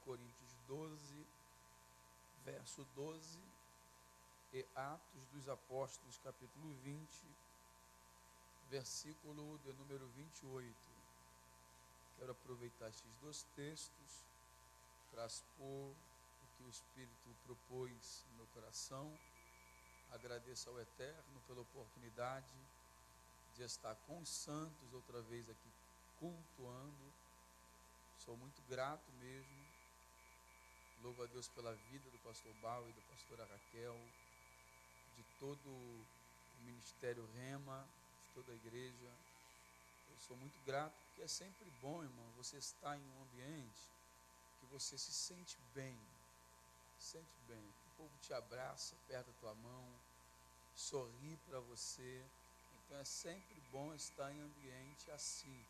Coríntios 12, verso 12, e Atos dos Apóstolos, capítulo 20, versículo de número 28. Quero aproveitar estes dois textos para expor o que o Espírito propôs no meu coração. Agradeço ao Eterno pela oportunidade de estar com os santos outra vez aqui cultuando. Sou muito grato mesmo. Louvo a Deus pela vida do pastor Bau e da pastora Raquel, de todo o ministério Rema, de toda a igreja. Eu sou muito grato, porque é sempre bom, irmão, você estar em um ambiente que você se sente bem. O povo te abraça, aperta a tua mão, sorri para você. Então é sempre bom estar em ambiente assim.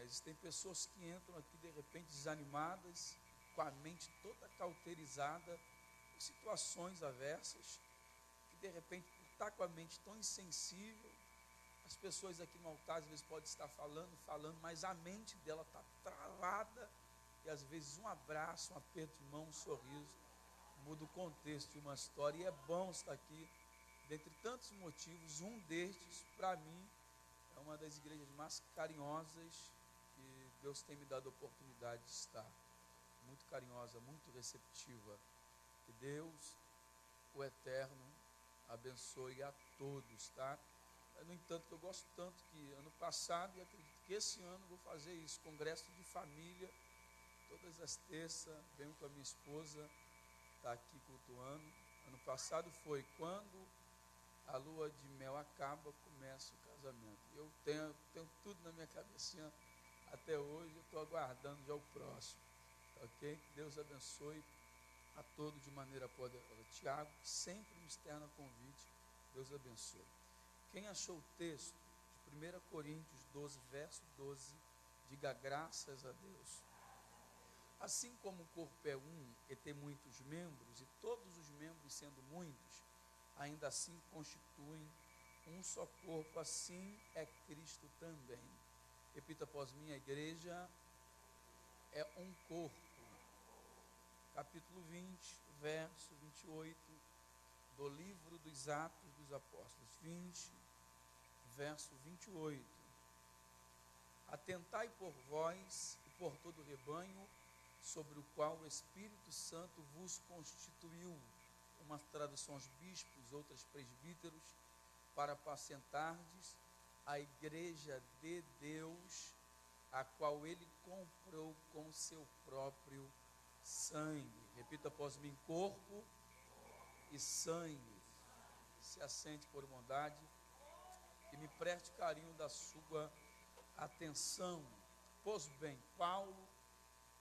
Existem pessoas que entram aqui de repente desanimadas, com a mente toda cauterizada, em situações adversas, que de repente, por estar com a mente tão insensível, as pessoas aqui no altar às vezes podem estar falando, mas a mente dela está travada, e às vezes um abraço, um aperto de mão, um sorriso, muda o contexto de uma história. E é bom estar aqui, dentre tantos motivos. Um destes, para mim, é uma das igrejas mais carinhosas que Deus tem me dado a oportunidade de estar. Muito carinhosa, muito receptiva. Que Deus, o Eterno, abençoe a todos, tá? No entanto, eu gosto tanto que ano passado, e acredito que esse ano vou fazer isso, congresso de família, todas as terças, venho com a minha esposa, está aqui cultuando. Ano passado foi quando a lua de mel acaba, começa o casamento. Eu tenho tudo na minha cabecinha até hoje, eu estou aguardando já o próximo, ok? Deus abençoe a todos de maneira poderosa. Tiago, sempre me externa convite, Deus abençoe. Quem achou o texto de 1 Coríntios 12, verso 12, diga graças a Deus. Assim como o corpo é um e tem muitos membros, e todos os membros sendo muitos, ainda assim constituem um só corpo, assim é Cristo também. Repita após mim: a igreja é um corpo. Capítulo 20, verso 28, do livro dos Atos dos Apóstolos. 20, verso 28. Atentai por vós e por todo o rebanho, sobre o qual o Espírito Santo vos constituiu, umas traduções bispos, outras presbíteros, para apacentardes a igreja de Deus, a qual ele comprou com seu próprio sangue. Repita após mim: corpo e sangue. Se assente por bondade e me preste carinho da sua atenção. Pois bem, Paulo,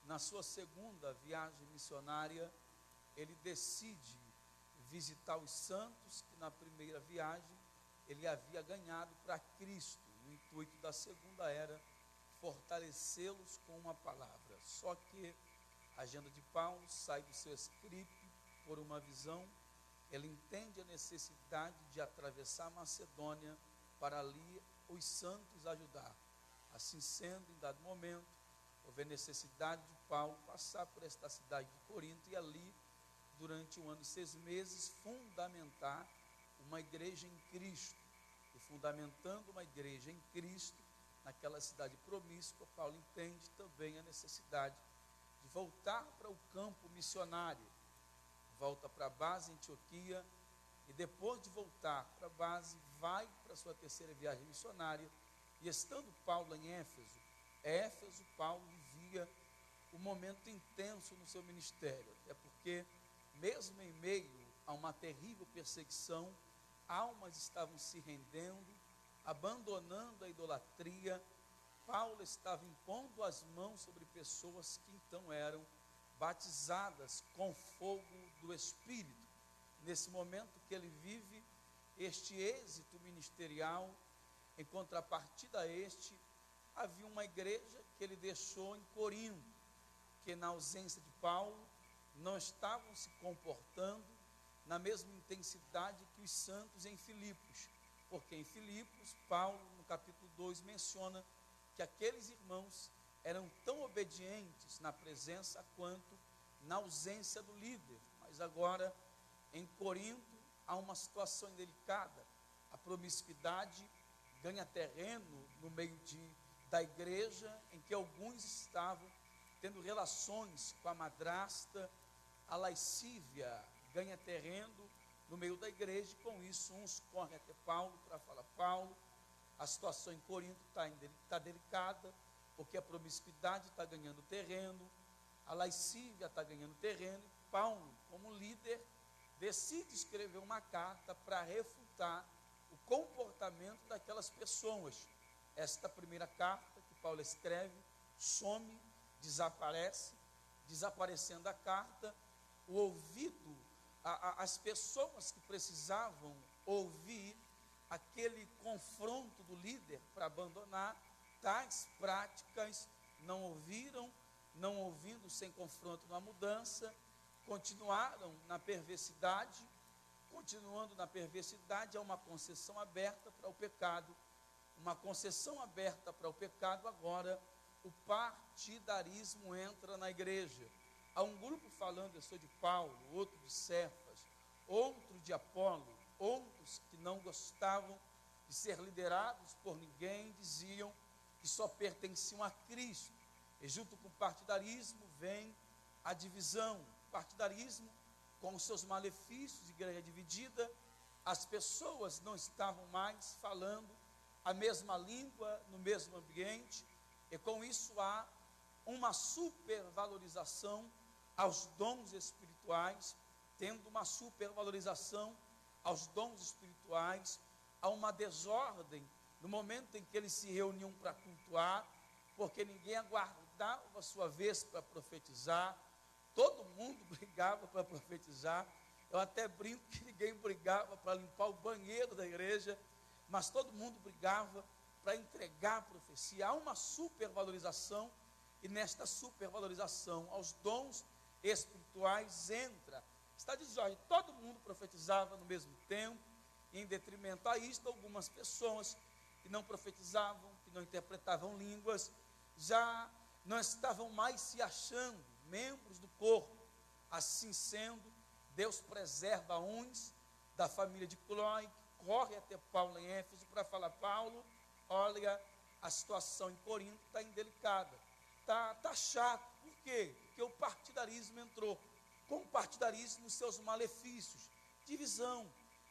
na sua segunda viagem missionária, ele decide visitar os santos que na primeira viagem ele havia ganhado para Cristo. O intuito da segunda era fortalecê-los com uma palavra. Só que a agenda de Paulo sai do seu script por uma visão. Ele entende a necessidade de atravessar a Macedônia para ali os santos ajudar. Assim sendo, em dado momento, houve necessidade de Paulo passar por esta cidade de Corinto e ali, durante 1 ano e 6 meses, fundamentar uma igreja em Cristo. E fundamentando uma igreja em Cristo, naquela cidade promíscua, Paulo entende também a necessidade de voltar para o campo missionário. Volta para a base em Antioquia e depois de voltar para a base, vai para a sua terceira viagem missionária. E estando Paulo em Éfeso, Paulo vivia um momento intenso no seu ministério, até porque, mesmo em meio a uma terrível perseguição, almas estavam se rendendo, abandonando a idolatria. Paulo estava impondo as mãos sobre pessoas que então eram batizadas com fogo do Espírito. Nesse momento que ele vive este êxito ministerial, em contrapartida a este, havia uma igreja que ele deixou em Corinto, que na ausência de Paulo, não estavam se comportando na mesma intensidade que os santos em Filipos, porque em Filipos, Paulo, no capítulo 2, menciona que aqueles irmãos eram tão obedientes na presença quanto na ausência do líder. Mas agora, em Corinto, há uma situação delicada. A promiscuidade ganha terreno no meio da igreja, em que alguns estavam tendo relações com a madrasta. A lascívia ganha terreno no meio da igreja, e com isso uns correm até Paulo para falar: Paulo, a situação em Corinto está delicada, porque a promiscuidade está ganhando terreno, a lascívia está ganhando terreno. E Paulo, como líder, decide escrever uma carta para refutar o comportamento daquelas pessoas. Esta primeira carta que Paulo escreve some, desaparece. Desaparecendo a carta, o ouvido, as pessoas que precisavam ouvir aquele confronto do líder para abandonar tais práticas, não ouviram. Não ouvindo, sem confronto, na mudança, continuaram na perversidade. Continuando na perversidade, há uma concessão aberta para o pecado. Uma concessão aberta para o pecado. Agora, o partidarismo entra na igreja. Há um grupo falando: eu sou de Paulo, outro de Cefas, outro de Apolo. Outros que não gostavam de ser liderados por ninguém, diziam que só pertenciam a Cristo. E junto com o partidarismo vem a divisão. O partidarismo, com os seus malefícios, igreja dividida, as pessoas não estavam mais falando a mesma língua no mesmo ambiente, e com isso há uma supervalorização aos dons espirituais. Tendo uma supervalorização aos dons espirituais, há uma desordem no momento em que eles se reuniam para cultuar, porque ninguém aguardava a sua vez para profetizar. Todo mundo brigava para profetizar. Eu até brinco que ninguém brigava para limpar o banheiro da igreja, mas todo mundo brigava para entregar a profecia. Há uma supervalorização, e nesta supervalorização aos dons espirituais entra. Está dizendo: todo mundo profetizava no mesmo tempo, e em detrimento a isto, algumas pessoas que não profetizavam, que não interpretavam línguas, já não estavam mais se achando membros do corpo. Assim sendo, Deus preserva uns da família de Cloé, que corre até Paulo em Éfeso para falar: Paulo, olha, a situação em Corinto está indelicada, está chato. Por quê? Porque o partidarismo entrou. Com o partidarismo, os seus malefícios, divisão.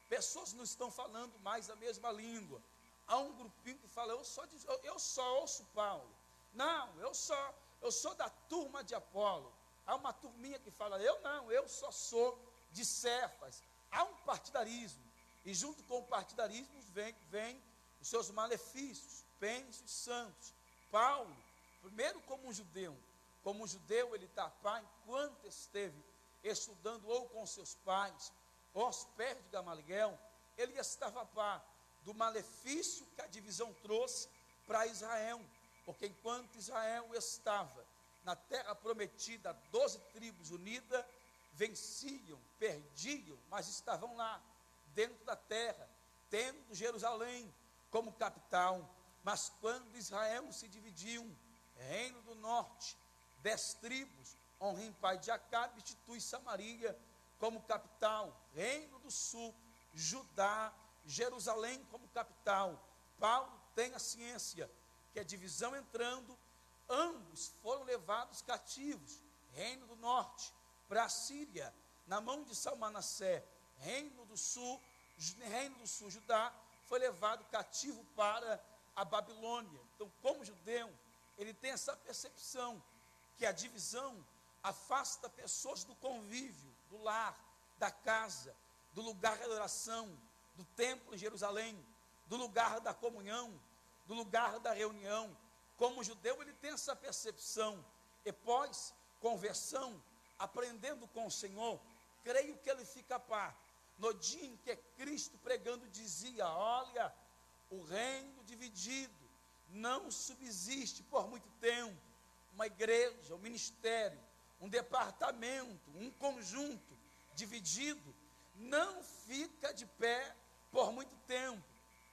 Pessoas não estão falando mais a mesma língua. Há um grupinho que fala: eu só ouço Paulo. Não, eu sou da turma de Apolo. Há uma turminha que fala: eu só sou de Cefas. Há um partidarismo, e junto com o partidarismo vem os seus malefícios. Pense, santos. Paulo, primeiro como um judeu, ele tapar enquanto esteve estudando ou com seus pais, ou aos pés de Gamaliel, ele estava a par do malefício que a divisão trouxe para Israel, porque enquanto Israel estava na terra prometida, 12 tribos unidas, venciam, perdiam, mas estavam lá, dentro da terra, tendo Jerusalém como capital. Mas quando Israel se dividiu, reino do norte, 10 tribos, Onrim, pai de Acabe, institui Samaria como capital. Reino do sul, Judá, Jerusalém como capital. Paulo tem a ciência que a divisão entrando, ambos foram levados cativos. Reino do norte para a Síria, na mão de Salmanassé. Reino do sul, Judá, foi levado cativo para a Babilônia. Então, como judeu, ele tem essa percepção que a divisão afasta pessoas do convívio, do lar, da casa, do lugar de adoração, do templo em Jerusalém, do lugar da comunhão, do lugar da reunião. Como judeu, ele tem essa percepção. E pós conversão, aprendendo com o Senhor, creio que ele fica a par. No dia em que Cristo pregando dizia: olha, o reino dividido não subsiste por muito tempo. Uma igreja, um ministério, um departamento, um conjunto dividido não fica de pé por muito tempo.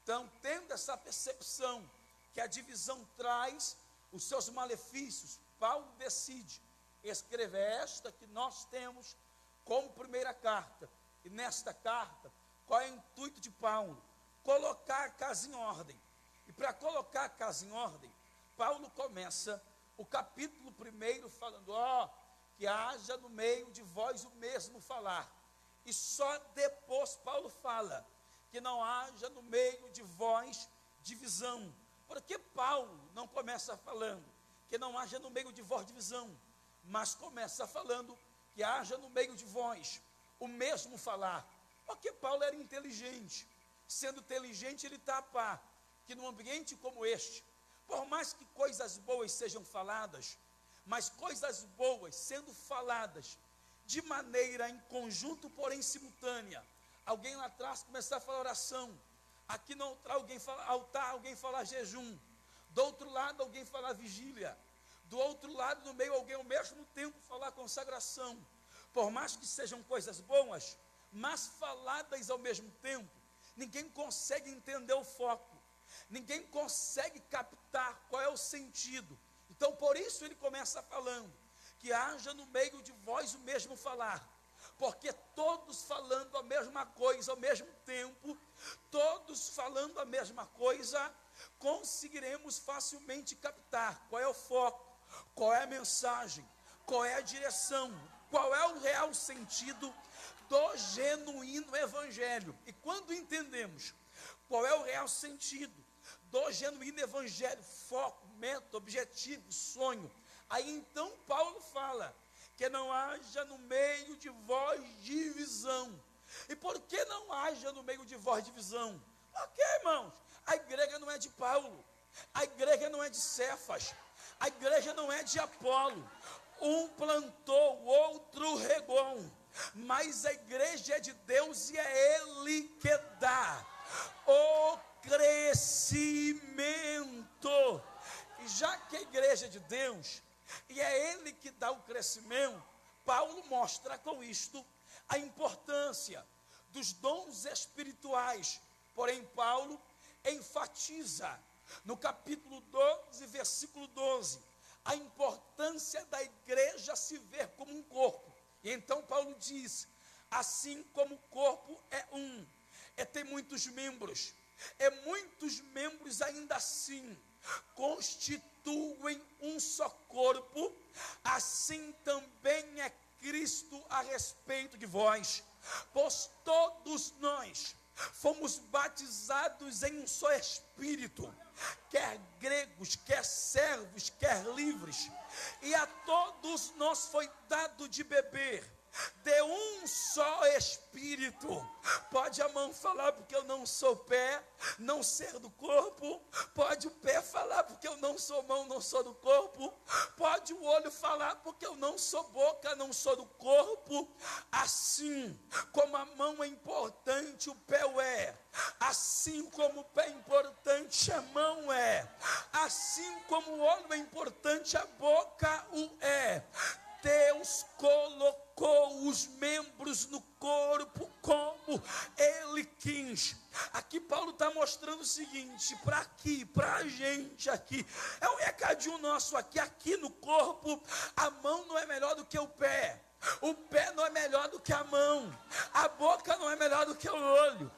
Então, tendo essa percepção que a divisão traz os seus malefícios, Paulo decide escrever esta que nós temos como primeira carta. E nesta carta, qual é o intuito de Paulo? Colocar a casa em ordem. E para colocar a casa em ordem, Paulo começa o capítulo 1 falando, que haja no meio de vós o mesmo falar. E só depois Paulo fala que não haja no meio de vós divisão. Porque Paulo não começa falando que não haja no meio de vós divisão, mas começa falando que haja no meio de vós o mesmo falar. Porque Paulo era inteligente. Sendo inteligente, ele está a par que num ambiente como este, por mais que coisas boas sejam faladas, mas coisas boas sendo faladas de maneira em conjunto, porém simultânea, alguém lá atrás começar a falar oração, aqui no altar alguém falar jejum, do outro lado alguém falar vigília, do outro lado no meio alguém ao mesmo tempo falar consagração. Por mais que sejam coisas boas, mas faladas ao mesmo tempo, ninguém consegue entender o foco, ninguém consegue captar qual é o sentido. Então por isso ele começa falando que haja no meio de vós o mesmo falar, porque todos falando a mesma coisa ao mesmo tempo, todos falando a mesma coisa, conseguiremos facilmente captar qual é o foco, qual é a mensagem, qual é a direção, qual é o real sentido do genuíno evangelho. E quando entendemos qual é o real sentido do genuíno evangelho, foco, meta, objetivo, sonho, aí então Paulo fala que não haja no meio de vós divisão. E por que não haja no meio de vós divisão? Porque, irmãos, a igreja não é de Paulo, a igreja não é de Cefas, a igreja não é de Apolo. Um plantou, o outro regou, mas a igreja é de Deus e é Ele que dá o crescimento. E já que a igreja é de Deus e é Ele que dá o crescimento, Paulo mostra com isto a importância dos dons espirituais. Porém Paulo enfatiza no capítulo 12, versículo 12, a importância da igreja se ver como um corpo. E então Paulo diz, assim como o corpo é um, tem muitos membros, muitos membros ainda assim constituem um só corpo, assim também é Cristo a respeito de vós, pois todos nós fomos batizados em um só Espírito, quer gregos, quer servos, quer livres, e a todos nós foi dado de beber de um só Espírito. Pode a mão falar porque eu não sou pé, não ser do corpo. Pode o pé falar porque eu não sou mão, não sou do corpo. Pode o olho falar porque eu não sou boca, não sou do corpo. Assim como a mão é importante, o pé o é. Assim como o pé é importante, a mão é. Assim como o olho é importante, a boca o é. Deus colocou os membros no corpo como Ele quis. Aqui Paulo está mostrando o seguinte, para a gente aqui, é um recadinho nosso aqui no corpo, a mão não é melhor do que o pé não é melhor do que a mão, a boca não é melhor do que o olho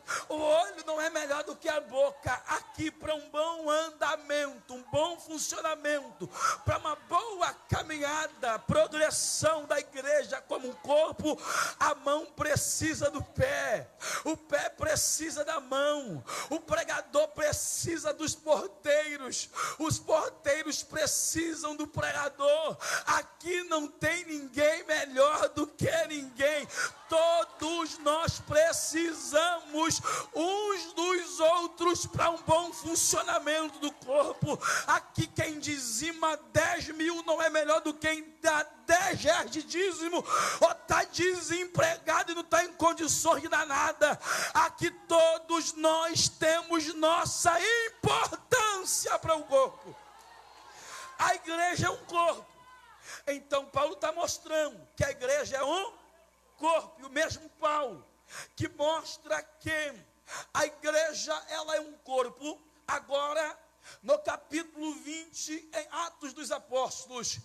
não é melhor do que a boca. Aqui para um bom andamento, um bom funcionamento, para uma boa caminhada, progressão da igreja como um corpo, a mão precisa do pé, o pé precisa da mão, o pregador precisa dos porteiros, os porteiros precisam do pregador. Aqui não tem ninguém melhor do que ninguém, todos nós precisamos uns dos outros para um bom funcionamento do corpo. Aqui quem dizima 10 mil não é melhor do que quem dá 10 reais de dízimo, ou está desempregado e não está em condições de dar nada. Aqui todos nós temos nossa importância para o corpo. A igreja é um corpo. Então Paulo está mostrando que a igreja é um corpo, e o mesmo Paulo que mostra que a igreja ela é um corpo, agora no capítulo 20, em Atos dos Apóstolos,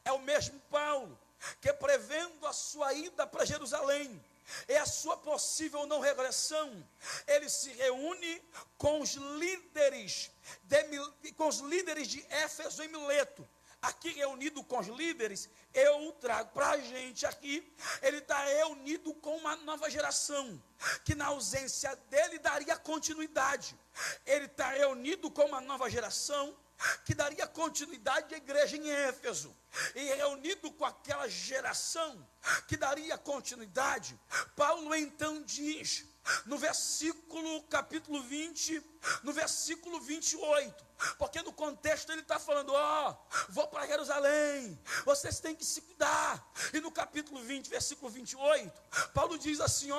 é o mesmo Paulo que, prevendo a sua ida para Jerusalém e a sua possível não regressão, ele se reúne com os líderes de Éfeso e Mileto. Aqui reunido com os líderes, eu trago para a gente aqui, ele está reunido com uma nova geração, que na ausência dele daria continuidade. Ele está reunido com uma nova geração, que daria continuidade à igreja em Éfeso, e reunido com aquela geração, que daria continuidade, Paulo então diz, no versículo, capítulo 20, no versículo 28, porque no contexto ele está falando, vou para Jerusalém, vocês têm que se cuidar. E no capítulo 20, versículo 28, Paulo diz assim,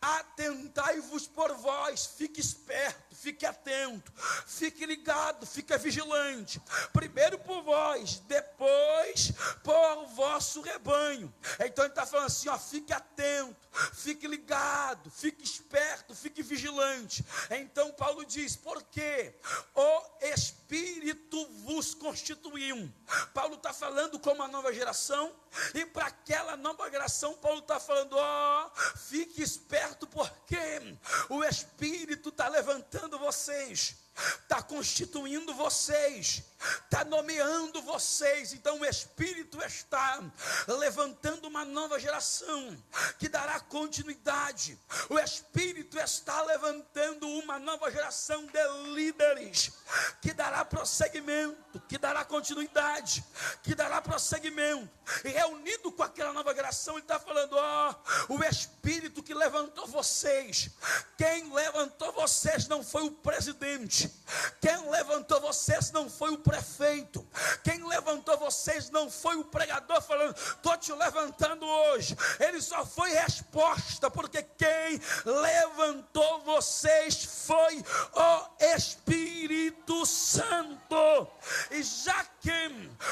atentai-vos por vós, fique esperto, fique atento, fique ligado, fique vigilante, primeiro por vós, depois por vosso rebanho. Então ele está falando assim, fique atento, fique ligado, fique esperto, fique vigilante. Então Paulo diz, porque o Espírito vos constituiu. Paulo está falando com uma nova geração, e para aquela nova geração Paulo está falando, fique esperto, porque o Espírito está levantando vocês, está constituindo vocês, está nomeando vocês. Então o Espírito está levantando uma nova geração, que dará continuidade. O Espírito está levantando uma nova geração de líderes, que dará prosseguimento, que dará continuidade, que dará prosseguimento. E reunido com aquela nova geração, ele está falando, o Espírito que levantou vocês, quem levantou vocês não foi o presidente, quem levantou vocês não foi o prefeito, quem levantou vocês não foi o pregador falando, estou te levantando hoje. Ele só foi resposta, porque quem levantou vocês foi o Espírito Santo. E já que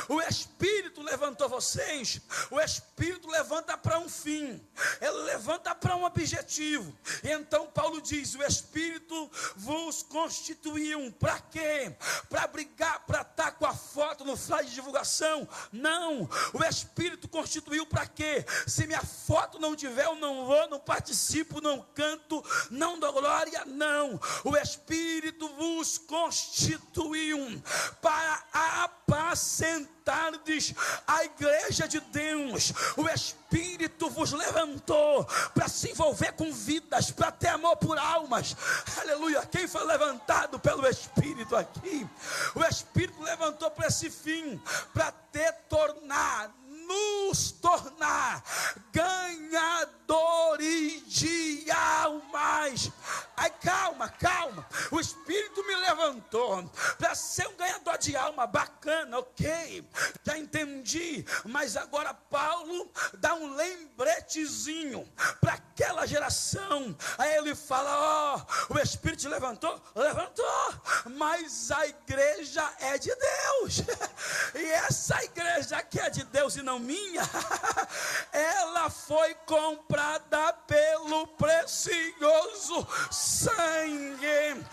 o Espírito levantou vocês, o Espírito levanta para um fim, ele levanta para um objetivo. E então Paulo diz, o Espírito vos constituiu. Para quê? Para brigar, para estar com a foto no flyer de divulgação? Não. O Espírito constituiu para quê? Se minha foto não tiver, eu não vou, não participo, não canto, não dou glória. Não. O Espírito vos constituiu para apacentardes a igreja de Deus. O Espírito vos levantou para se envolver com vidas, para ter amor por almas. Aleluia. Quem foi levantado pelo Espírito aqui? O Espírito levantou para esse fim, para nos tornar ganhadores de almas. Ai, calma. O Espírito me levantou para ser um ganhador de alma. Bacana, ok, já entendi. Mas agora Paulo dá um lembretezinho para aquela geração. Aí ele fala, o Espírito te levantou, mas a igreja é de Deus. E essa igreja que é de Deus e não minha, ela foi comprada pelo precioso sangue.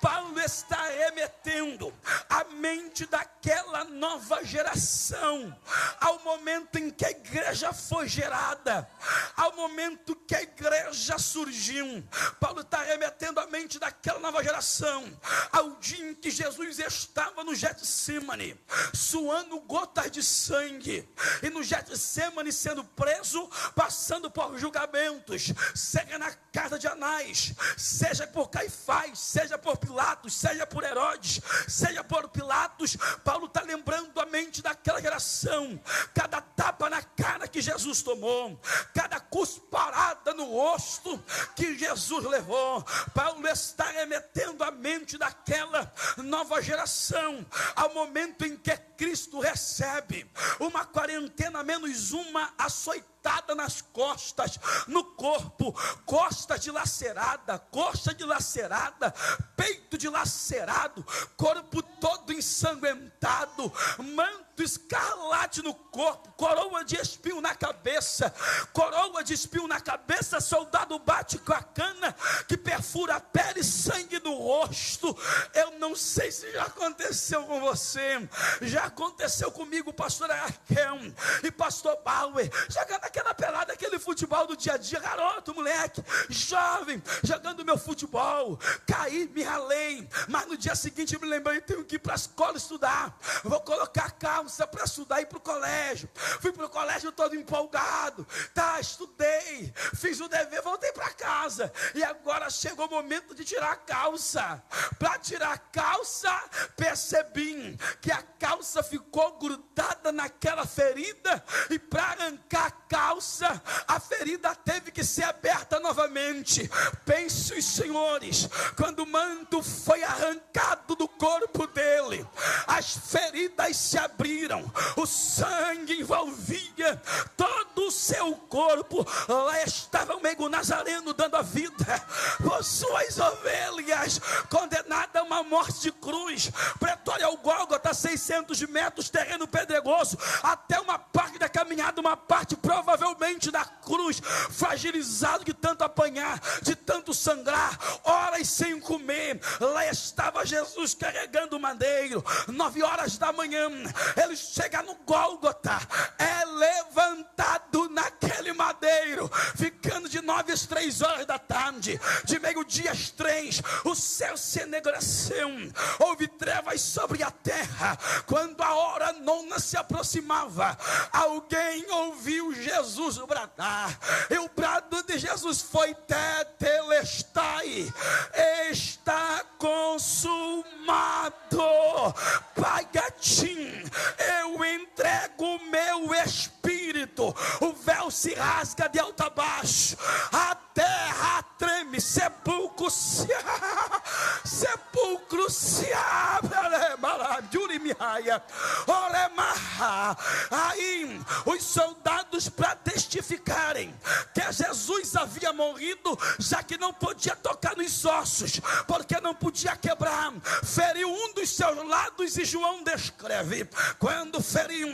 Paulo está remetendo a mente daquela nova geração ao momento em que a igreja foi gerada, ao momento que a igreja surgiu. Paulo está remetendo a mente daquela nova geração ao dia em que Jesus estava no Getsemane, suando gotas de sangue, e no Getsemane sendo preso, passando por julgamentos, seja na casa de Anás, seja por Caifás, seja por Pilatos, seja por Herodes, seja por Pilatos. Paulo está lembrando a mente daquela geração, cada tapa na cara que Jesus tomou, cada cusparada no rosto que Jesus levou. Paulo está remetendo a mente daquela nova geração ao momento em que Cristo recebe uma quarentena menos uma açoitada nas costas, no corpo, costa dilacerada, peito dilacerado, corpo todo ensanguentado, manto do escarlate no corpo, coroa de espinho na cabeça, soldado bate com a cana, que perfura a pele, sangue do rosto. Eu não sei se já aconteceu com você, já aconteceu comigo, pastor Raquel e pastor Bauer, jogando aquela pelada, aquele futebol do dia a dia, garoto, moleque, jovem, jogando meu futebol, caí, me ralei, mas no dia seguinte eu me lembrei, tenho que ir para a escola estudar, vou colocar calça para estudar e ir para o colégio. Fui para o colégio todo empolgado, estudei, fiz o dever, voltei para casa, e agora chegou o momento de tirar a calça. Para tirar a calça, percebi que a calça ficou grudada naquela ferida, e para arrancar a calça, a ferida teve que ser aberta novamente. Pense, senhores, quando o manto foi arrancado do corpo dele, as feridas se abriram, o sangue envolvia todo o seu corpo. Lá estava o meigo Nazareno dando a vida por suas ovelhas, condenado a uma morte de cruz. Pretório ao Gólgota, 600 metros, terreno pedregoso, até uma parte da caminhada, uma parte provavelmente da cruz, fragilizado de tanto apanhar, de tanto sangrar, horas sem comer. Lá estava Jesus carregando o madeiro. 9 horas da manhã, ele chega no Gólgota, é levantado naquele madeiro, ficando de 9 às 3 horas da tarde, de meio-dia às 3, o céu se enegreceu, houve trevas sobre a terra. Quando a hora nona se aproximava, alguém ouviu Jesus bradar, e o brado de Jesus foi: tetelestai, está consumado. Pai Gatim, eu entrego o meu espírito. O véu se rasga de alto a baixo, a terra treme, sepulcro se abre. Aí os soldados, para testificarem que Jesus havia morrido, já que não podia tocar nos ossos, porque não podia quebrar, feriu um dos seus lados, e João descreve: quando feriu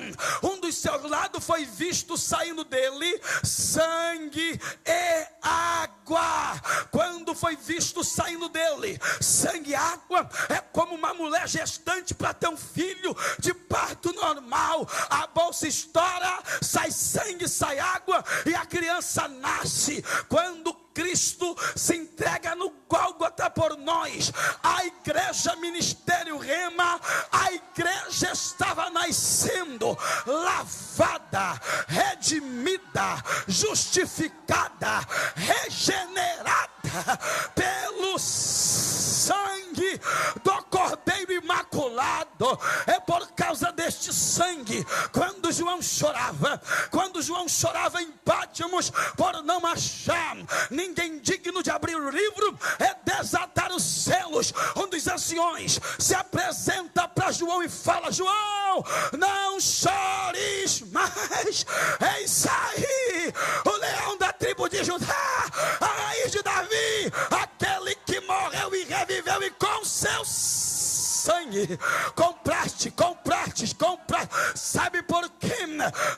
um dos seus lados, foi visto saindo dele sangue e água. Quando foi visto saindo dele sangue e água, é como uma mulher gestante para ter um filho de parto normal. A bolsa estoura, sai sangue, sai água, e a criança nasce. Quando Cristo se entrega no Gólgota por nós, a igreja Ministério Rema, a igreja estava nascendo, lavada, redimida, justificada, regenerada pelo sangue do Cordeiro Imaculado. É por causa deste sangue, quando João chorava em Pátimos por não achar ninguém digno de abrir o livro e desatar os selos, um dos anciões se apresenta para João e fala: João, não chores mais, eis aí o leão da tribo de Judá, a raiz de Davi, aquele que morreu e reviveu, e com seu sangue compraste. Sabe por que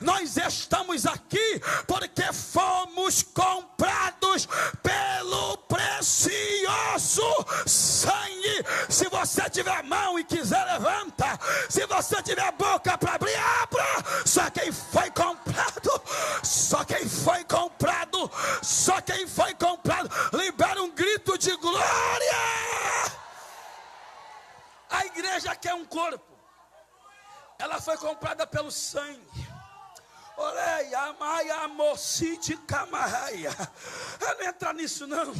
nós estamos aqui? Porque fomos comprados pelo precioso sangue. Se você tiver mão e quiser, levanta. Se você tiver boca para abrir, abra. Só quem foi comprado, libera um grito de glória. A igreja quer um corpo, ela foi comprada pelo sangue. Oreia, maia, mocite, camarraia. Eu não entrar nisso não.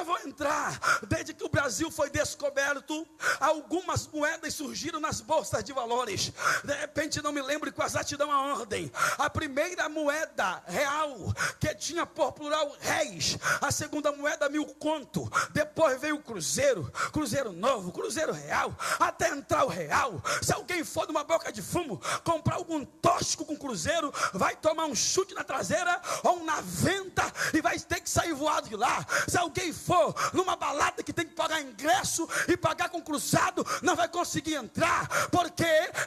Vou entrar. Desde que o Brasil foi descoberto, algumas moedas surgiram nas bolsas de valores. De repente não me lembro com exatidão a ordem. A primeira moeda real, que tinha por plural réis. A segunda moeda 1000 conto. Depois veio o cruzeiro novo, cruzeiro real, até entrar o real. Se alguém for numa boca de fumo comprar algum tóxico com cruzeiro, vai tomar um chute na traseira ou na venta e vai ter que sair voado de lá. Se alguém for numa balada que tem que pagar ingresso e pagar com cruzado, não vai conseguir entrar, porque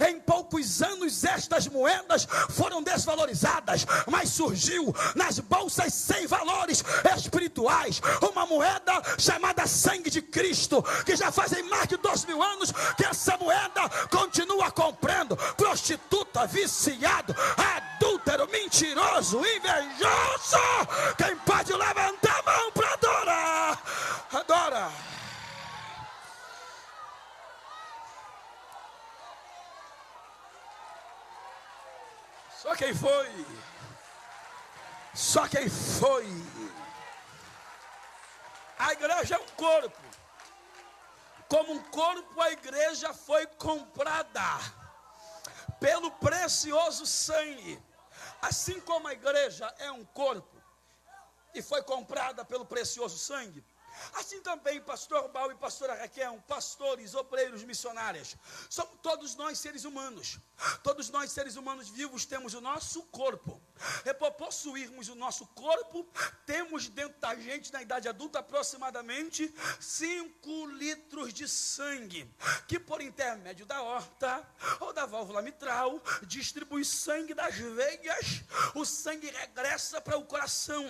em poucos anos estas moedas foram desvalorizadas, mas surgiu nas bolsas sem valores espirituais uma moeda chamada sangue de Cristo, que já fazem mais de 2.000 anos que essa moeda continua comprando prostituta, viciado, adúltero, mentiroso, invejoso. Quem pode levantar a mão para adorar? Adora. Só quem foi. Só quem foi. A igreja é um corpo. Como um corpo, a igreja foi comprada pelo precioso sangue. Assim como a igreja é um corpo e foi comprada pelo precioso sangue, assim também pastor Baú e pastora Raquel, pastores, obreiros, missionários, somos todos nós seres humanos. Todos nós seres humanos vivos temos o nosso corpo. E por possuirmos o nosso corpo, temos dentro da gente, na idade adulta, aproximadamente 5 litros de sangue, que por intermédio da aorta ou da válvula mitral, distribui sangue das veias, o sangue regressa para o coração.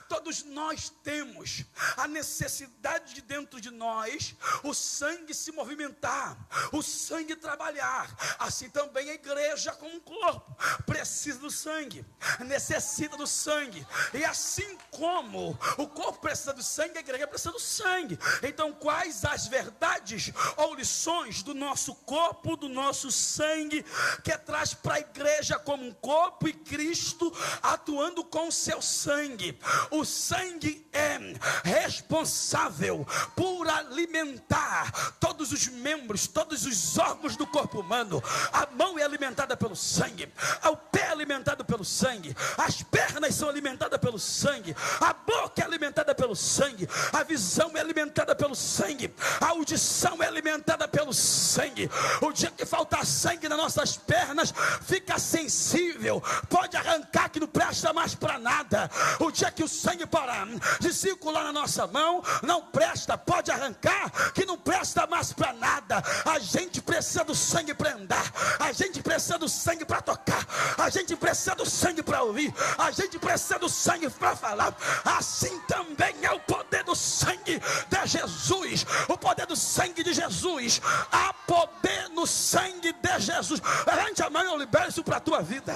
Todos nós temos a necessidade de dentro de nós, o sangue se movimentar, o sangue trabalhar. Assim também a igreja como um corpo precisa do sangue, necessita do sangue. E assim como o corpo precisa do sangue, a igreja precisa do sangue. Então quais as verdades ou lições do nosso corpo, do nosso sangue, que traz para a igreja como um corpo e Cristo atuando com o seu sangue? O sangue é responsável por alimentar todos os membros, todos os órgãos do corpo humano. A mão é alimentada pelo sangue, o pé é alimentado pelo sangue, as pernas são alimentadas pelo sangue, a boca é alimentada pelo sangue, a visão é alimentada pelo sangue, a audição é alimentada pelo sangue. O dia que faltar sangue nas nossas pernas, fica sensível, pode arrancar que não presta mais para nada. O dia que o sangue parar de circular na nossa mão, não presta, pode arrancar que não presta mais para nada. A gente precisa do sangue para andar, a gente precisa do sangue para tocar, a gente precisa do sangue para ouvir, a gente precisa do sangue para falar. Assim também é o poder do sangue de Jesus, o poder do sangue de Jesus. Há poder no sangue de Jesus. Levante a mão e eu libero isso para a tua vida.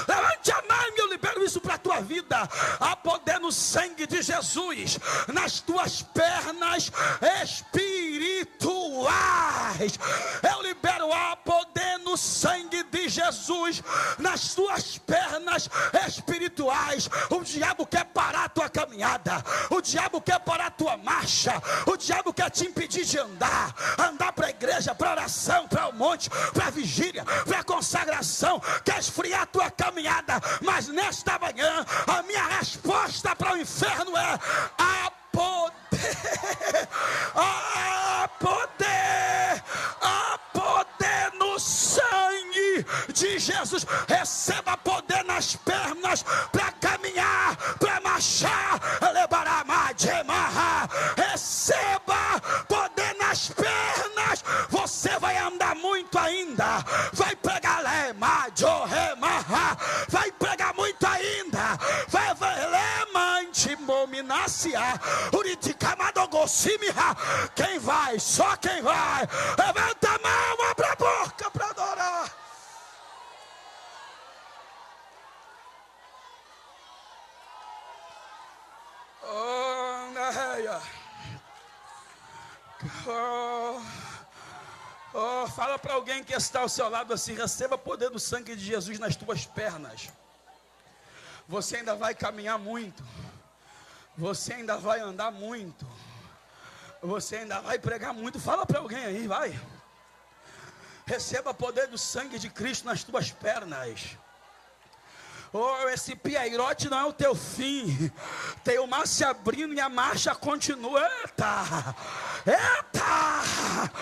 Levante a mão e eu libero isso para a tua vida. Há poder no sangue de Jesus, nas tuas pernas espirituais. Eu libero a poder no sangue de Jesus, nas tuas pernas espirituais. O diabo quer parar a tua caminhada, o diabo quer parar a tua marcha, o diabo quer te impedir de andar para a igreja, para a oração, para o monte, para a vigília, para a consagração, quer esfriar a tua caminhada. Mas nesta manhã, a minha resposta para o inferno é: há poder, há poder, há poder no sangue de Jesus. Receba poder nas pernas para caminhar, para marchar. Receba poder nas pernas. Você vai andar muito ainda, vai pregar vai pregar muito ainda, vai lemante mominácia, quem vai? Só quem vai. Levanta a mão, abre a boca para adorar. Fala para alguém que está ao seu lado assim: receba poder do sangue de Jesus nas tuas pernas. Você ainda vai caminhar muito, você ainda vai andar muito, você ainda vai pregar muito. Fala para alguém aí, vai. Receba poder do sangue de Cristo nas tuas pernas. Esse piairote não é o teu fim. Tem o mar se abrindo e a marcha continua. Eita!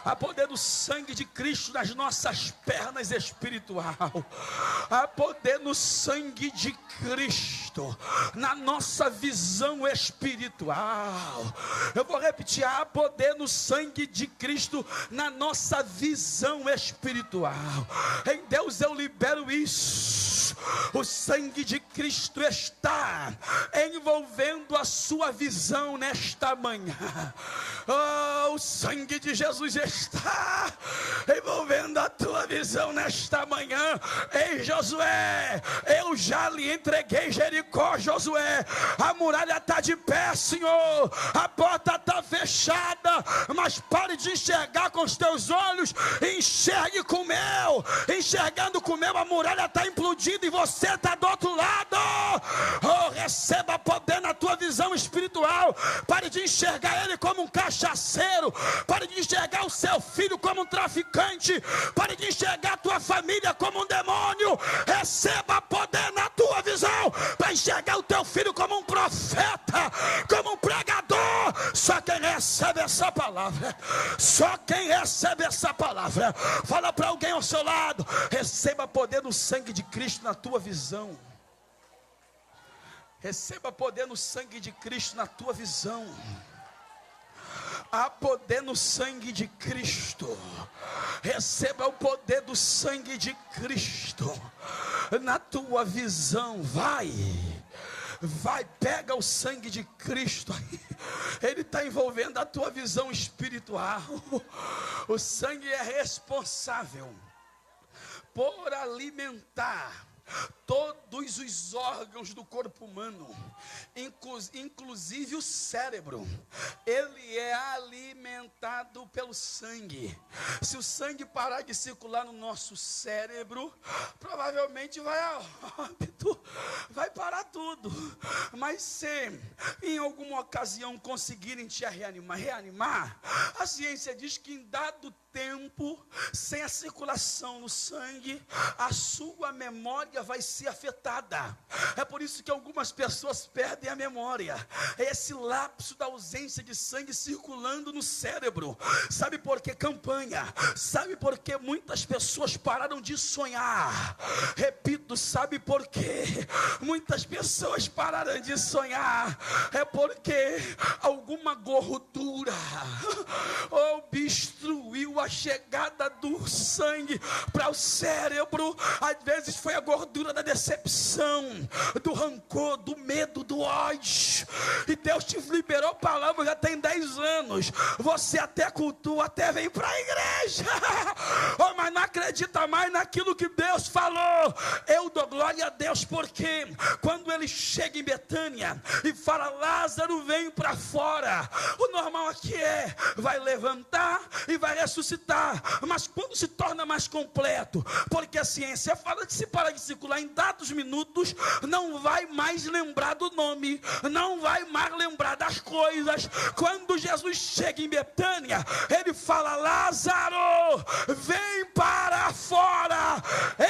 Há poder do sangue de Cristo nas nossas pernas espiritual. Há poder no sangue de Cristo na nossa visão espiritual. Eu vou repetir: há poder no sangue de Cristo na nossa visão espiritual. Em Deus eu libero isso. O sangue de Cristo está envolvendo a sua visão nesta manhã. Oh, o sangue de Jesus está envolvendo a tua visão nesta manhã. Ei, Josué, eu já lhe entreguei Jericó, Josué. A muralha está de pé, Senhor. A porta está fechada, mas pare de enxergar com os teus olhos, enxergue com o meu. Enxergando com o meu, a muralha está implodindo e você está do outro lado. Oh, receba poder na tua visão espiritual. Pare de enxergar ele como um cachaceiro. Pare de enxergar o seu filho como um traficante. Pare de enxergar a tua família como um demônio. Receba poder na tua visão para enxergar o teu filho como um profeta, como um pregador. Só quem recebe essa palavra, só quem recebe essa palavra. Fala para alguém ao seu lado: receba poder no sangue de Cristo na tua visão. Receba poder no sangue de Cristo na tua visão. Há poder no sangue de Cristo. Receba o poder do sangue de Cristo na tua visão. Vai, pega o sangue de Cristo aí. Ele está envolvendo a tua visão espiritual. O sangue é responsável por alimentar todos os órgãos do corpo humano, inclusive o cérebro. Ele é alimentado pelo sangue. Se o sangue parar de circular no nosso cérebro, provavelmente vai a óbito, vai parar tudo. Mas se em alguma ocasião conseguirem te reanimar, a ciência diz que em dado tempo, sem a circulação no sangue, a sua memória vai ser afetada. É por isso que algumas pessoas perdem a memória. É esse lapso da ausência de sangue circulando no cérebro. Sabe por que campanha? Sabe por que muitas pessoas pararam de sonhar? Repito, sabe por quê? Muitas pessoas pararam de sonhar. É porque alguma gordura obstruiu a chegada do sangue para o cérebro. Às vezes foi a gordura da decepção, do rancor, do medo, do ódio. E Deus te liberou palavra já tem 10 anos. Você até cultua, até vem para a igreja, oh, mas não acredita mais naquilo que Deus falou. Eu dou glória a Deus, porque quando ele chega em Betânia e fala: Lázaro, vem para fora, o normal aqui é: vai levantar e vai ressuscitar. Mas quando se torna mais completo, porque a ciência fala que se parar de circular em dados minutos, não vai mais lembrar do nome, não vai mais lembrar das coisas. Quando Jesus chega em Betânia, ele fala: Lázaro, vem para fora.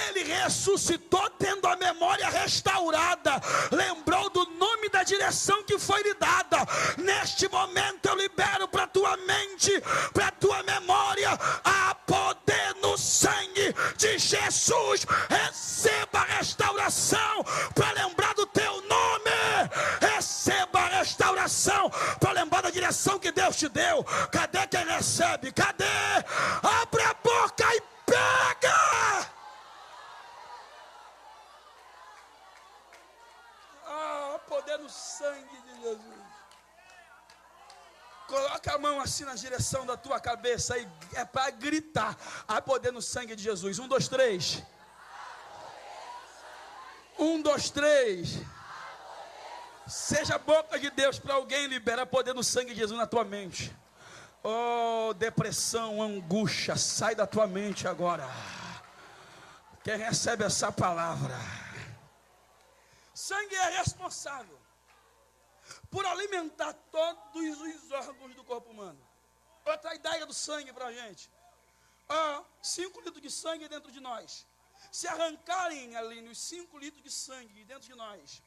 Ele ressuscitou tendo a memória restaurada, lembrou do nome, da direção que foi lhe dada. Neste momento eu libero para tua mente, para tua memória, a poder no sangue de Jesus. Receba a restauração para lembrar do teu nome. Receba a restauração para lembrar da direção que Deus te deu. Cadê quem recebe? Cadê? Abre a boca e pega. Poder no sangue de Jesus. Coloca a mão assim na direção da tua cabeça e é para gritar: há poder no sangue de Jesus. 1, 2, 3. 1, 2, 3. Seja a boca de Deus para alguém liberar poder no sangue de Jesus na tua mente. Oh, depressão, angústia, sai da tua mente agora. Quem recebe essa palavra? Sangue é responsável por alimentar todos os órgãos do corpo humano. Outra ideia do sangue para a gente: 5 litros de sangue dentro de nós. Se arrancarem ali os 5 litros de sangue dentro de nós,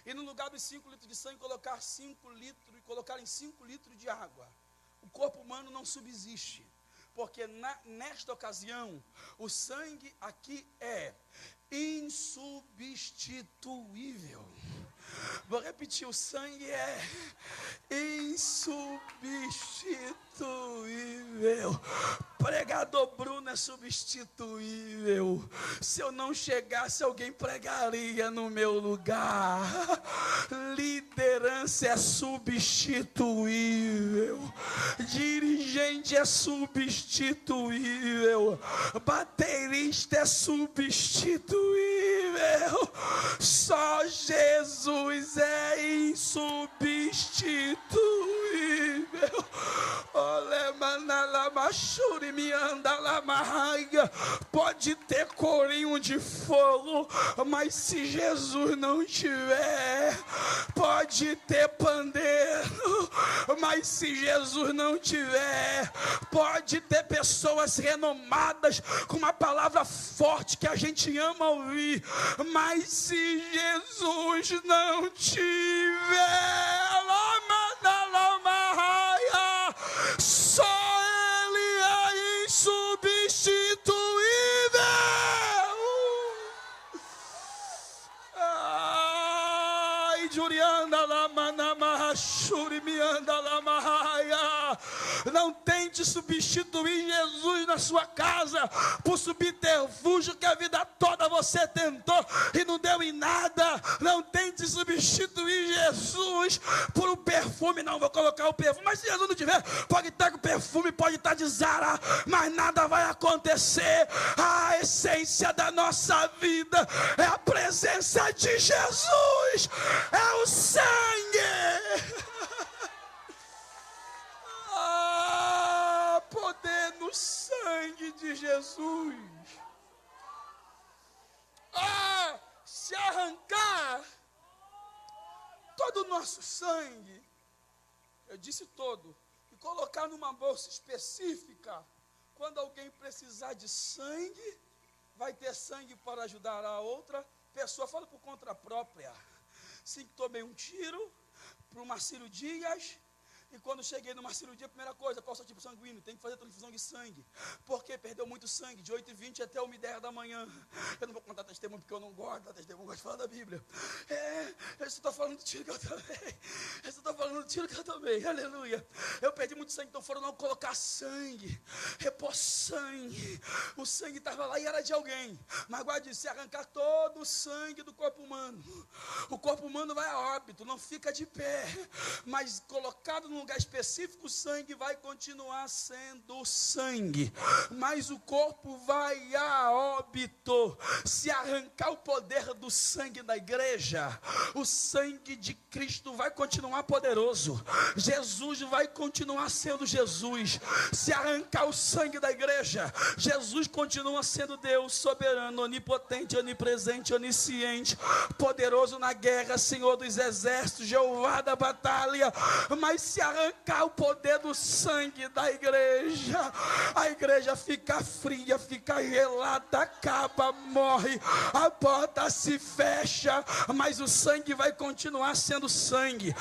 e no lugar dos 5 litros de sangue colocarem 5 litros de água, o corpo humano não subsiste. porque nesta ocasião, o sangue aqui é insubstituível. Vou repetir, o sangue é insubstituível. Pregador Bruno é substituível. Se eu não chegasse, alguém pregaria no meu lugar. Liderança é substituível. Dirigente é substituível. Baterista é substituível. Só Jesus é insubstituível. Pode ter corinho de fogo, mas se Jesus não tiver, pode ter pandeiro, mas se Jesus não tiver, pode ter pessoas renomadas com uma palavra forte que a gente ama ouvir, mas se Jesus não tiver, só Ele é insubstituível. Ai, Jurianda Lamanama, Shurimianda Lamahaya. Não tente substituir Jesus na sua casa por subterfúgio que a vida toda você tentou e não deu em nada. Não tente substituir Jesus por um perfume. Não, vou colocar o perfume, mas se Jesus não tiver, pode estar com perfume, pode estar de Zara, mas nada vai acontecer. A essência da nossa vida é a presença de Jesus, é o sangue. Poder no sangue de Jesus. Se arrancar todo o nosso sangue, eu disse todo, e colocar numa bolsa específica, quando alguém precisar de sangue, vai ter sangue para ajudar a outra pessoa. Fala por conta própria. Sim, tomei um tiro para o Marcílio Dias. E quando cheguei numa cirurgia, a primeira coisa, qual é o seu tipo sanguíneo? Tem que fazer transfusão de sangue. Porque perdeu muito sangue, de 8h20 até 1h10 da manhã. Eu não vou contar testemunho, porque eu não gosto da testemunho, eu gosto de falar da Bíblia. Eu só estou falando do tiro que eu tomei. Eu só estou falando do tiro que eu tomei, aleluia. Eu perdi muito sangue, então foram não colocar sangue, repor sangue. O sangue estava lá e era de alguém. Mas guarde isso, se arrancar todo o sangue do corpo humano, o corpo humano vai a óbito, não fica de pé. Mas colocado num lugar específico, o sangue vai continuar sendo sangue, mas o corpo vai a óbito. Se arrancar o poder do sangue da igreja, o sangue de Cristo vai continuar poderoso, Jesus vai continuar sendo Jesus. Se arrancar o sangue da igreja, Jesus continua sendo Deus soberano, onipotente, onipresente, onisciente, poderoso na guerra, Senhor dos exércitos, Jeová da batalha. Mas se arrancar o poder do sangue da igreja, a igreja fica fria, fica gelada, acaba, morre, a porta se fecha, mas o sangue vai continuar sendo sangue.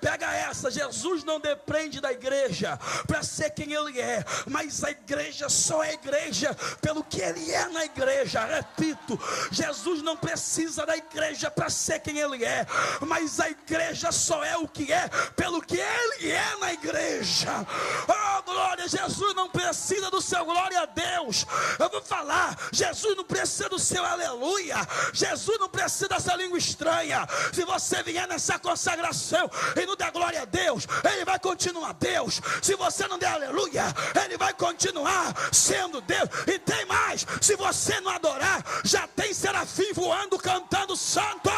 Pega essa, Jesus não depende da igreja para ser quem ele é, mas a igreja só é igreja pelo que ele é na igreja. Repito, Jesus não precisa da igreja para ser quem ele é, mas a igreja só é o que é pelo que ele é na igreja. Oh glória, Jesus não precisa do seu glória a Deus. Eu vou falar, Jesus não precisa do seu aleluia, Jesus não precisa dessa língua estranha. Se você vier nessa consagração e não der glória a Deus, ele vai continuar Deus. Se você não der aleluia, ele vai continuar sendo Deus. E tem mais, se você não adorar, já tem serafim voando, cantando santo.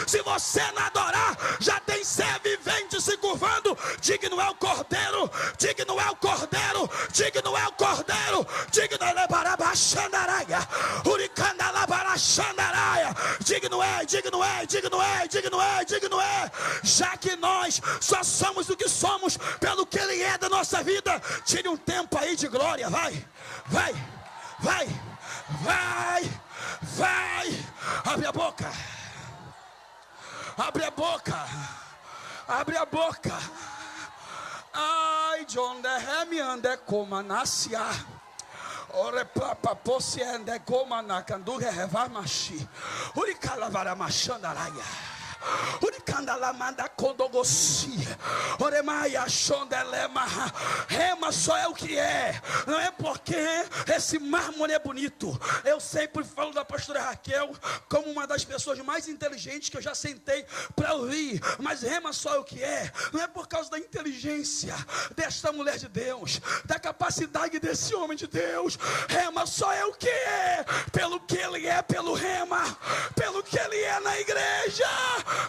Se você não adorar, já tem ser vivente se curvando. Digno é o Cordeiro, digno é o Cordeiro, digno é o Cordeiro, digno é Lebarabaxandaraia, Uricandalabarachandaraia, digno é, digno é, digno é, digno é, digno é. Já que nós só somos o que somos pelo que ele é da nossa vida, tire um tempo aí de glória, vai, vai, vai, vai, vai. Abre a boca, abre a boca, abre a boca. Ai, John de Remiande Comanasia. Ore papa posse ande goma na canduga revamashi. Uri calavara machandaraya. Uricanda la manda condogosi. Oremaia chondelema. Rema só é o que é. Não é porque esse mármore é bonito. Eu sempre falo da pastora Raquel como uma das pessoas mais inteligentes que eu já sentei para ouvir. Mas rema só é o que é. Não é por causa da inteligência desta mulher de Deus, da capacidade desse homem de Deus. Rema só é o que é. Pelo que ele é, pelo rema, pelo que ele é na igreja.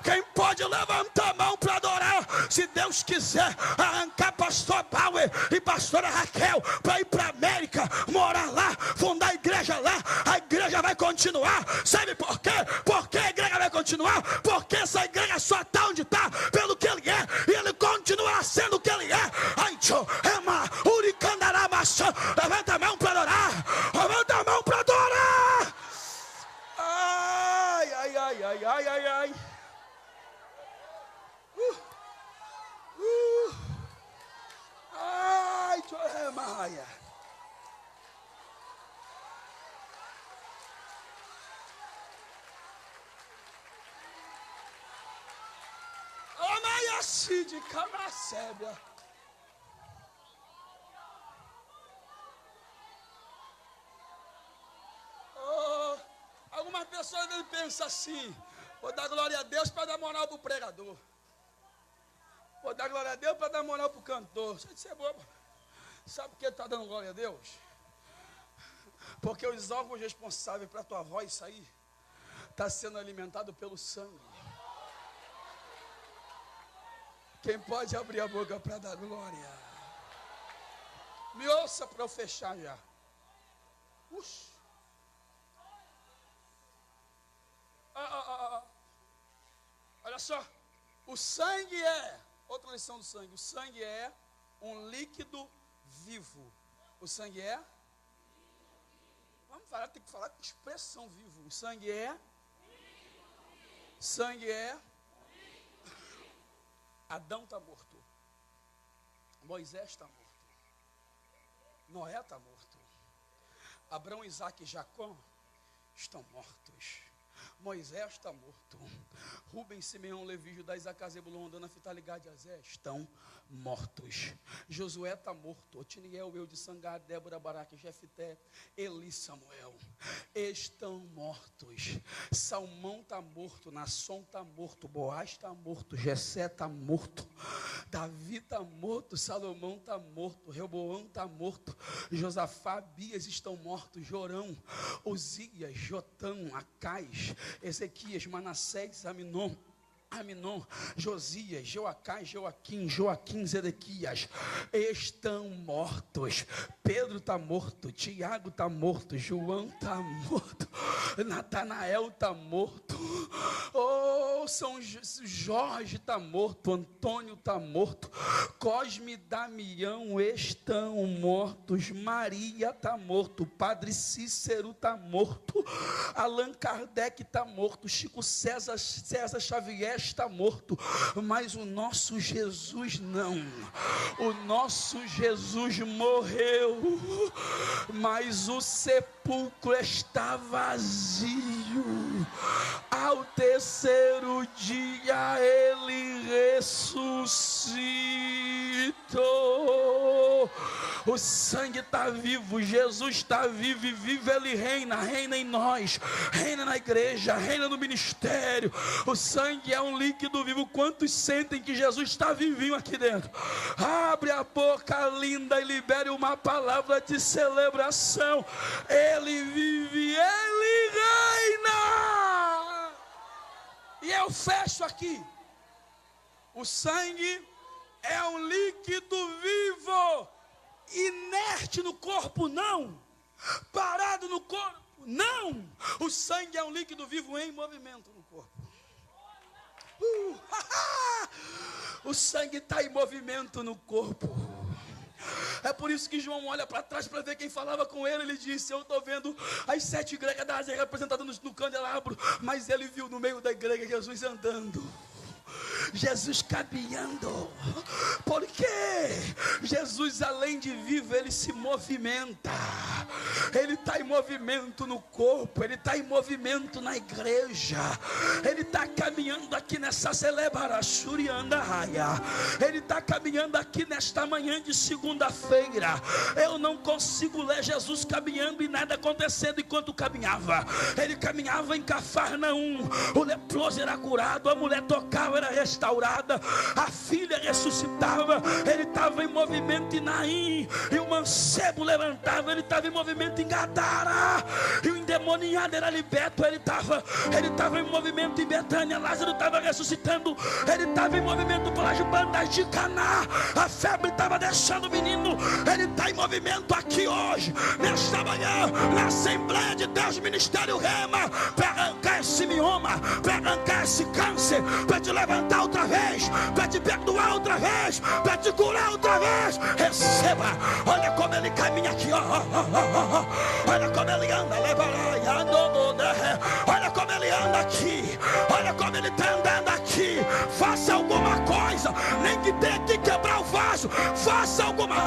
Quem pode levantar a mão para adorar? Se Deus quiser arrancar pastor Bauer e pastora Raquel para ir para a América, morar lá, fundar a igreja lá, a igreja vai continuar. Sabe por quê? Porque a igreja vai continuar? Porque essa igreja só está onde está pelo que ele é, e ele continua sendo o que ele é. Levanta a mão para adorar. Levanta a mão para adorar. Ai, ai, ai, ai, ai, ai, ai. Ai, Maia. Maia se de Camacébia. Algumas pessoas pensam assim: vou dar glória a Deus para dar moral para o pregador. Vou dar glória a Deus para dar moral para o cantor. Isso é bobo. Sabe por que está dando glória a Deus? Porque os órgãos responsáveis para a tua voz sair está sendo alimentado pelo sangue. Quem pode abrir a boca para dar glória? Me ouça para eu fechar já. Uxi. Olha só. O sangue é... Outra lição do sangue. O sangue é um líquido vivo. O sangue é... Vamos falar, tem que falar com expressão vivo. O sangue é... Sangue é... Adão está morto. Moisés está morto. Noé está morto. Abraão, Isaac e Jacó estão mortos. Moisés está morto. Rubem, Simeão, Levi, Judá, Isaac, Zebulon, Ana, Naphtali, Gad e Azé estão mortos. Josué está morto. Otiniel, Eu de Sangar, Débora, Baraque, Jefté, Eli, Samuel estão mortos. Salmão está morto. Nasson está morto. Boaz está morto. Jessé está morto. Davi está morto. Salomão está morto. Reoboão está morto. Josafá, Abias estão mortos. Jorão, Uzias, Jotão, Acais, Ezequias, Manassés, Aminon, Josias, Joacás, Joaquim, Zedequias estão mortos. Pedro está morto, Tiago está morto, João está morto, Natanael está morto, São Jorge está morto, Antônio está morto, Cosme e Damião estão mortos, Maria está morto, Padre Cícero está morto, Allan Kardec está morto, Chico César Xavier está morto, mas o nosso Jesus não. O nosso Jesus morreu, mas o sepulcro está vazio. Ao terceiro dia ele ressuscitou. O sangue está vivo, Jesus está vivo e vivo ele reina em nós, reina na igreja, reina no ministério. O sangue é um líquido vivo. Quantos sentem que Jesus está vivinho aqui dentro? Abre a boca linda e libere uma palavra de celebração. Ele vive, ele reina. E eu fecho aqui. O sangue é um líquido vivo. Inerte no corpo, não. Parado no corpo, não. O sangue é um líquido vivo em movimento no corpo. O sangue está em movimento no corpo. É por isso que João olha para trás para ver quem falava com ele. Ele disse: eu estou vendo as 7 igrejas da Ásia representadas no candelabro, mas ele viu no meio da igreja Jesus andando. Jesus caminhando. Porque Jesus, além de vivo, ele se movimenta. Ele está em movimento no corpo, ele está em movimento na igreja. Ele está caminhando aqui nessa celebraçurianda raia. Ele está caminhando aqui nesta manhã de segunda-feira. Eu não consigo ler Jesus caminhando e nada acontecendo enquanto caminhava. Ele caminhava em Cafarnaum, o leproso era curado, a mulher tocava, era restaurada, a filha ressuscitava. Ele estava em movimento em Naim, e o mancebo levantava. Ele estava em movimento em Gadara, e o endemoniado era liberto. Ele estava em movimento em Betânia, Lázaro estava ressuscitando. Ele estava em movimento pelas bandas de Caná, a febre estava deixando o menino. Ele está em movimento aqui hoje, nesta manhã, na Assembleia de Deus, Ministério Rema, para arrancar esse mioma, para arrancar esse câncer, para te levantar outra vez, para te perdoar outra vez, para te curar outra vez. Receba. Olha como ele caminha aqui, olha como ele anda, olha como ele anda aqui, olha como ele está andando aqui. Faça alguma coisa, nem que tenha que quebrar o vaso, faça alguma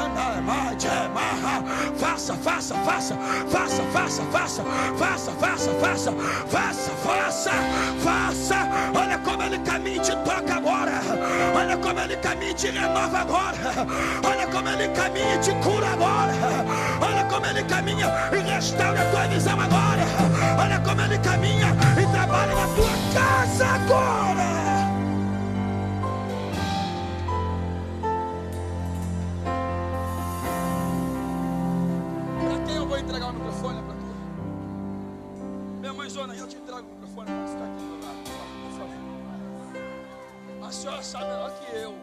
faça. Olha como ele caminha e te toca agora. Olha como ele caminha e te renova agora. Olha como ele caminha e te cura agora. Olha como ele caminha e restaura a tua visão agora. Olha como ele caminha e trabalha na tua casa agora. Para quem eu vou entregar o microfone? Para tu? Minha mãe Zona, eu te entrego o microfone para ficar aqui do lado, por favor. A senhora sabe melhor que eu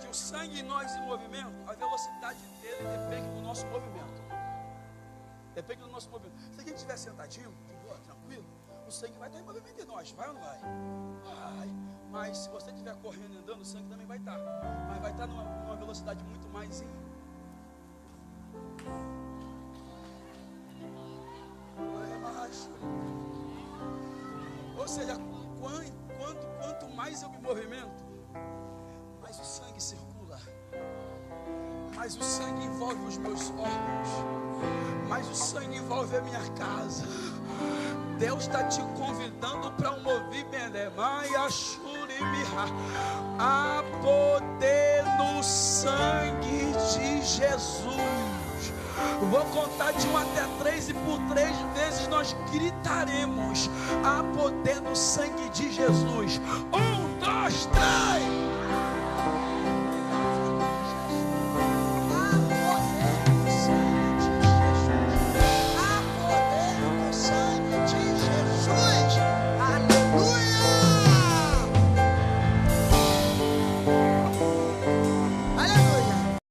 que o sangue em nós em movimento, a velocidade dele depende do nosso movimento. Depende do nosso movimento. Se a gente estiver sentadinho, de boa, tranquilo, o sangue vai estar em movimento em nós, vai ou não vai? Vai. Mas se você estiver correndo e andando, o sangue também vai estar. Mas vai estar numa velocidade muito mais ou seja, quanto mais eu me movimento, mais o sangue circula, mais o sangue envolve os meus órgãos, mais o sangue envolve a minha casa. Deus está te convidando para um movimento. Há poder no sangue de Jesus. Vou contar de 1 até 3 e por 3 vezes nós gritaremos: há poder no sangue de Jesus. 1, 2, 3.